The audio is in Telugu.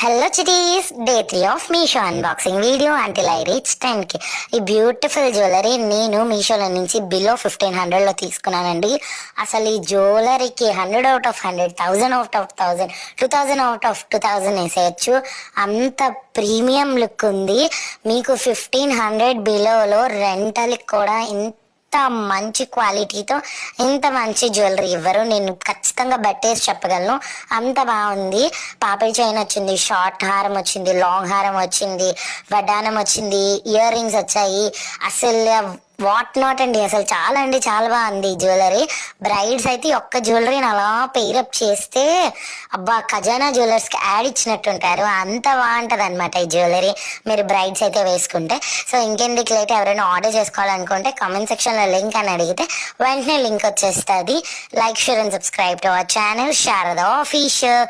హలో చిటీస్, day 3 of Meesho unboxing video until I reach 10K. ఈ బ్యూటిఫుల్ జ్యువెలరీ నేను మీషోలో నుంచి బిలో 1500లో తీసుకున్నానండి. అసలు ఈ జ్యువెలరీకి 100 out of 100, 1000 out of 1000, 2000 out of 2000 వేసేయచ్చు. అంత ప్రీమియం లుక్ ఉంది. మీకు 1500 బిలోలో రెంటల్కి కూడా మంచి క్వాలిటీతో ఇంత మంచి జ్యువెలరీ ఇవ్వరు. నేను ఖచ్చితంగా బట్టేసి చెప్పగలను, అంత బాగుంది. పాపడి చైన్ వచ్చింది, షార్ట్ హారం వచ్చింది, లాంగ్ హారం వచ్చింది, వడ్డానం వచ్చింది, ఇయర్ రింగ్స్ వచ్చాయి. అసలు వాట్ నాట్ అండి, అసలు చాలా అండి చాలా బాగుంది ఈ జ్యువెలరీ. బ్రైడ్స్ అయితే ఒక్క జ్యువెలరీని అలా పేరప్ చేస్తే అబ్బా ఖజానా జ్యువెలర్స్కి యాడ్ ఇచ్చినట్టు ఉంటారు. అంత బాగుంటుంది అనమాట ఈ జ్యువెలరీ మీరు బ్రైడ్స్ అయితే వేసుకుంటే. సో ఇంకెందుకు లేట్, ఎవరైనా ఆర్డర్ చేసుకోవాలనుకుంటే కామెంట్ సెక్షన్లో లింక్ అని అడిగితే వెంటనే లింక్ వచ్చేస్తుంది. Like, share and subscribe to our channel Sharada official.